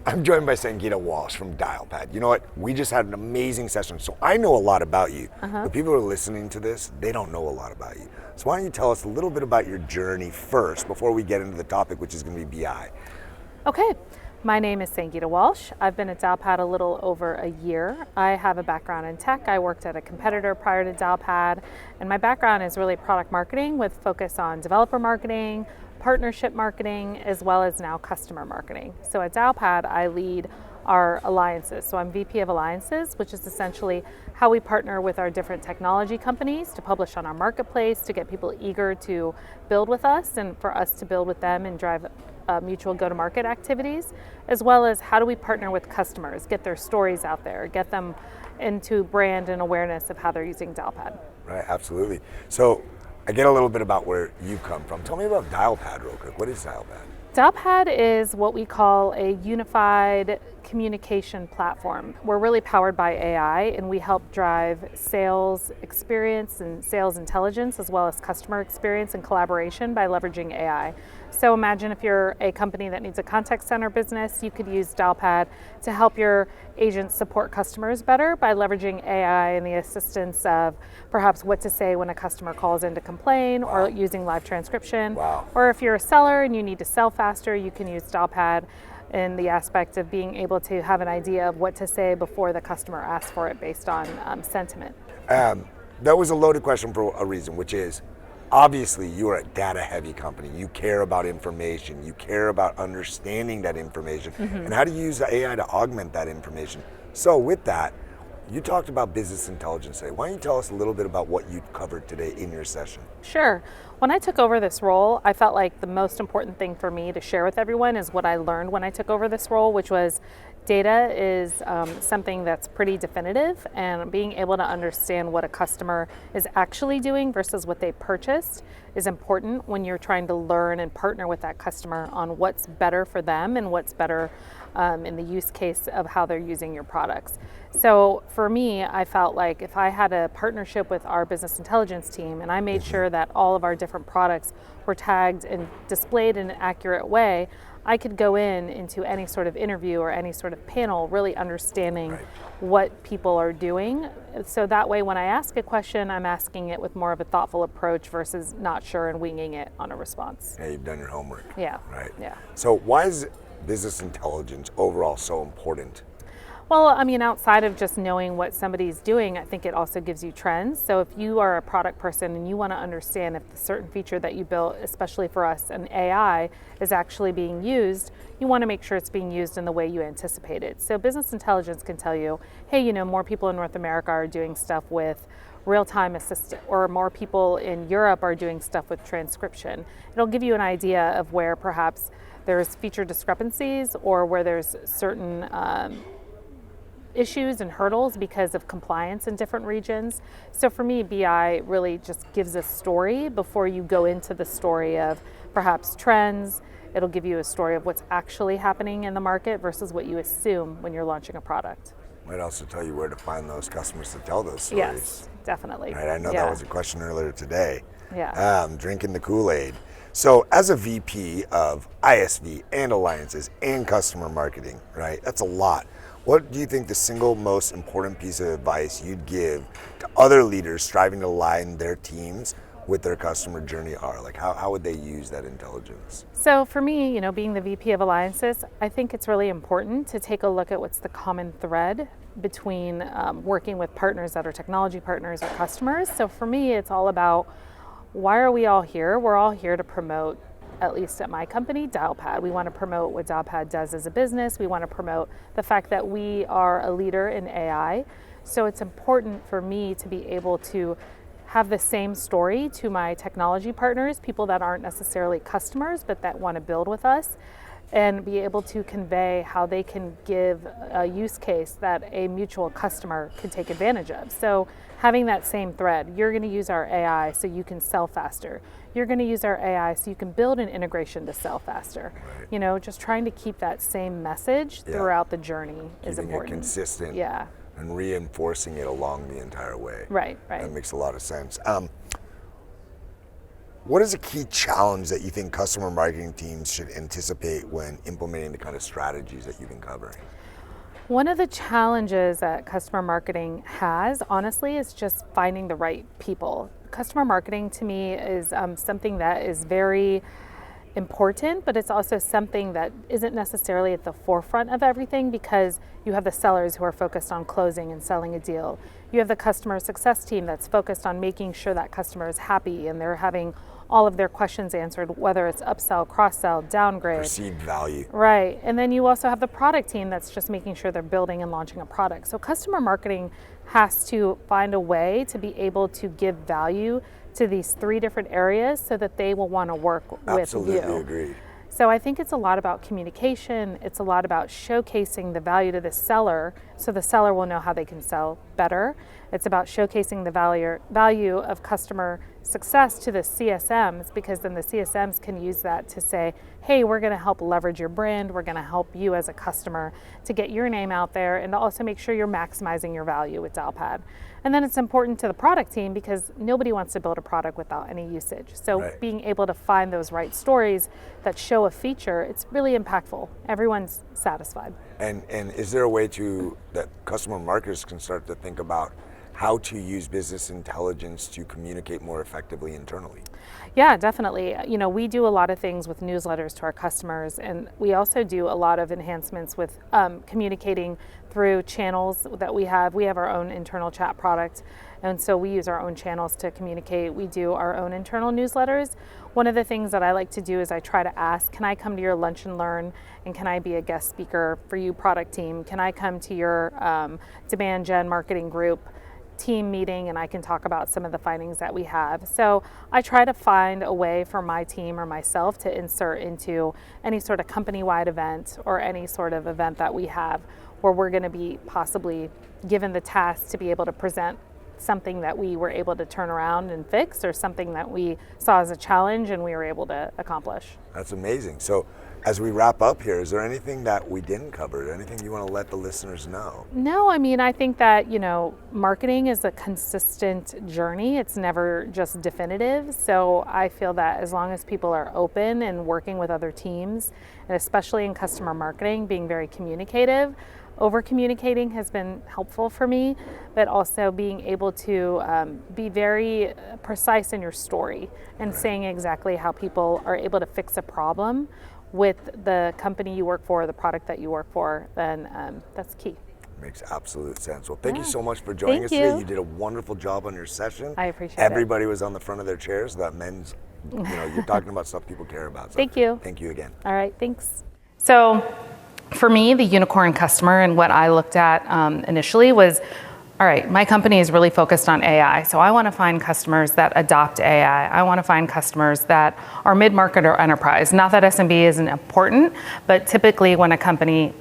I'm joined by Sangeeta Walsh from Dialpad. You know what? We just had an amazing session, so I know a lot about you. But people who are listening to this, they don't know a lot about you. So why don't you tell us a little bit about your journey first before we get into the topic, which is going to be BI. Okay. My name is Sangeeta Walsh. I've been at Dialpad a little over a year. I have a background in tech. I worked at a competitor prior to Dialpad, and my background is really product marketing with focus on developer marketing, partnership marketing, as well as now customer marketing. So at Dialpad, I lead our alliances. So I'm VP of Alliances, which is essentially how we partner with our different technology companies to publish on our marketplace, to get people eager to build with us and for us to build with them and drive mutual go-to-market activities, as well as how do we partner with customers, get their stories out there, get them into brand and awareness of how they're using Dialpad. Right, absolutely. So I get a little bit about where you come from. Tell me about Dialpad real quick. What is Dialpad? Dialpad is what we call a unified communication platform. We're really powered by AI, and we help drive sales experience and sales intelligence, as well as customer experience and collaboration by leveraging AI. So imagine if you're a company that needs a contact center business, you could use Dialpad to help your agents support customers better by leveraging AI and the assistance of perhaps what to say when a customer calls in to complain, or using live transcription. Or if you're a seller and you need to sell faster, you can use Dialpad in the aspect of being able to have an idea of what to say before the customer asks for it based on sentiment. That was a loaded question for a reason, which is, obviously you are a data heavy company. You care about information. You care about understanding that information. And how do you use the AI to augment that information? So with that, you talked about business intelligence today. Why don't you tell us a little bit about what you covered today in your session? Sure. When I took over this role, I felt like the most important thing for me to share with everyone is what I learned when I took over this role, which was data is something that's pretty definitive, and being able to understand what a customer is actually doing versus what they purchased is important when you're trying to learn and partner with that customer on what's better for them and what's better in the use case of how they're using your products. So for me, I felt like if I had a partnership with our business intelligence team and I made sure that all of our different products were tagged and displayed in an accurate way, I could go into any sort of interview or any sort of panel really understanding what people are doing. So that way when I ask a question, I'm asking it with more of a thoughtful approach versus not sure and winging it on a response. Yeah, you've done your homework. Yeah. Right. Yeah. So why is business intelligence overall so important? Well, I mean, outside of just knowing what somebody's doing, I think it also gives you trends. So if you are a product person and you want to understand if the certain feature that you built, especially for us, an AI, is actually being used, you want to make sure it's being used in the way you anticipated. So business intelligence can tell you, hey, you know, more people in North America are doing stuff with real-time assistant, or more people in Europe are doing stuff with transcription. It'll give you an idea of where perhaps there's feature discrepancies or where there's certain issues and hurdles because of compliance in different regions. So for me, BI really just gives a story before you go into the story of perhaps trends. It'll give you a story of what's actually happening in the market versus what you assume when you're launching a product. Might also tell you where to find those customers to tell those stories. Yes, definitely. Right, I know that was a question earlier today. Yeah. Drinking the Kool-Aid. So as a VP of ISV and alliances and customer marketing, right, that's a lot. What do you think the single most important piece of advice you'd give to other leaders striving to align their teams with their customer journey are? Like how would they use that intelligence? So for me, you know, being the VP of Alliances, I think it's really important to take a look at what's the common thread between working with partners that are technology partners or customers. So for me, it's all about, why are we all here? We're all here to promote, at least at my company, Dialpad. We want to promote what Dialpad does as a business. We want to promote the fact that we are a leader in AI. So it's important for me to be able to have the same story to my technology partners, people that aren't necessarily customers, but that want to build with us, and be able to convey how they can give a use case that a mutual customer can take advantage of. So having that same thread, you're going to use our AI so you can sell faster. You're going to use our AI so you can build an integration to sell faster. Right. You know, just trying to keep that same message throughout the journey is important. Keeping it consistent. Yeah. And reinforcing it along the entire way. Right. That makes a lot of sense. What is a key challenge that you think customer marketing teams should anticipate when implementing the kind of strategies that you've been covering? One of the challenges that customer marketing has, honestly, is just finding the right people. Customer marketing to me is something that is very important, but it's also something that isn't necessarily at the forefront of everything, because you have the sellers who are focused on closing and selling a deal. You have the customer success team that's focused on making sure that customer is happy and they're having all of their questions answered, whether it's upsell, cross-sell, downgrade. Perceived value. Right. And then you also have the product team that's just making sure they're building and launching a product. So customer marketing has to find a way to be able to give value to these three different areas so that they will want to work with you. Absolutely agreed. So I think it's a lot about communication. It's a lot about showcasing the value to the seller so the seller will know how they can sell better. It's about showcasing the value of customer success to the CSMs, because then the CSMs can use that to say, hey, we're going to help leverage your brand. We're going to help you as a customer to get your name out there and to also make sure you're maximizing your value with Dialpad. And then it's important to the product team because nobody wants to build a product without any usage. So Right. being able to find those right stories that show a feature, it's really impactful. Everyone's satisfied. And is there a way that customer marketers can start to think about how to use business intelligence to communicate more effectively internally? Yeah, definitely. You know, we do a lot of things with newsletters to our customers, and we also do a lot of enhancements with communicating through channels that we have. We have our own internal chat product, and so we use our own channels to communicate. We do our own internal newsletters. One of the things that I like to do is I try to ask, can I come to your lunch and learn, and can I be a guest speaker for you, product team? Can I come to your demand gen marketing group team meeting and I can talk about some of the findings that we have? So I try to find a way for my team or myself to insert into any sort of company-wide event or any sort of event that we have where we're going to be possibly given the task to be able to present something that we were able to turn around and fix, or something that we saw as a challenge and we were able to accomplish. That's amazing. So as we wrap up here, is there anything that we didn't cover? Anything you want to let the listeners know? No, I mean, I think that, you know, marketing is a consistent journey. It's never just definitive. So I feel that as long as people are open and working with other teams, and especially in customer marketing, being very communicative, over-communicating has been helpful for me, but also being able to be very precise in your story and saying exactly how people are able to fix a problem with the company you work for, the product that you work for, then that's key. Makes absolute sense. Well, thank you so much for joining us today. You did a wonderful job on your session. I appreciate Everybody was on the front of their chairs. That men's, you know, you're talking about stuff people care about. So Thank you. Thank you again. All right, thanks. So for me, the unicorn customer and what I looked at initially was, all right, my company is really focused on AI. So I want to find customers that adopt AI. I want to find customers that are mid-market or enterprise. Not that SMB isn't important, but typically when a company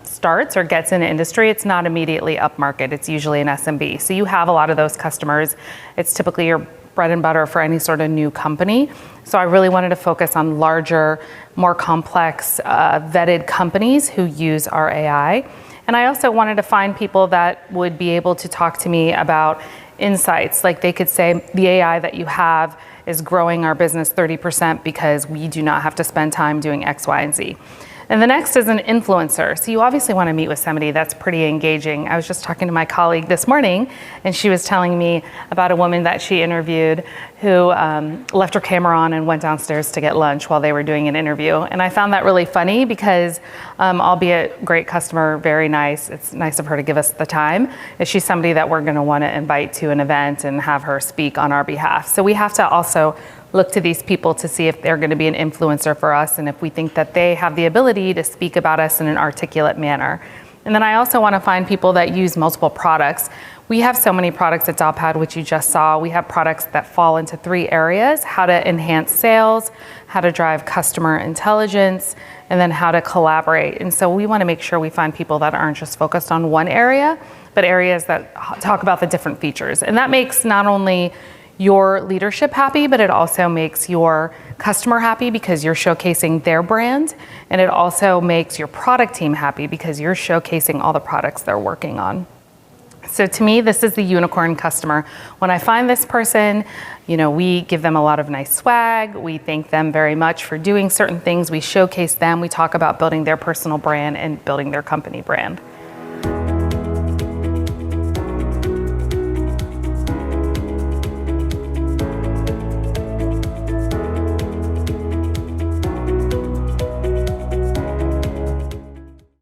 starts or gets in an industry, it's not immediately upmarket. It's usually an SMB. So you have a lot of those customers. It's typically your bread and butter for any sort of new company. So I really wanted to focus on larger, more complex, vetted companies who use our AI. And I also wanted to find people that would be able to talk to me about insights. Like they could say, the AI that you have is growing our business 30% because we do not have to spend time doing X, Y, and Z. And the next is an influencer. So you obviously want to meet with somebody that's pretty engaging. I was just talking to my colleague this morning, and she was telling me about a woman that she interviewed who left her camera on and went downstairs to get lunch while they were doing an interview. And I found that really funny because, albeit great customer, very nice, it's nice of her to give us the time. She's somebody that we're going to want to invite to an event and have her speak on our behalf. So we have to also look to these people to see if they're going to be an influencer for us and if we think that they have the ability to speak about us in an articulate manner. And then I also want to find people that use multiple products. We have so many products at Dialpad, which you just saw. We have products that fall into 3 areas: how to enhance sales, how to drive customer intelligence, and then how to collaborate. And so we want to make sure we find people that aren't just focused on one area, but areas that talk about the different features. And that makes not only your leadership happy, but it also makes your customer happy because you're showcasing their brand. And it also makes your product team happy because you're showcasing all the products they're working on. So to me, this is the unicorn customer. When I find this person, we give them a lot of nice swag. We thank them very much for doing certain things. We showcase them. We talk about building their personal brand and building their company brand.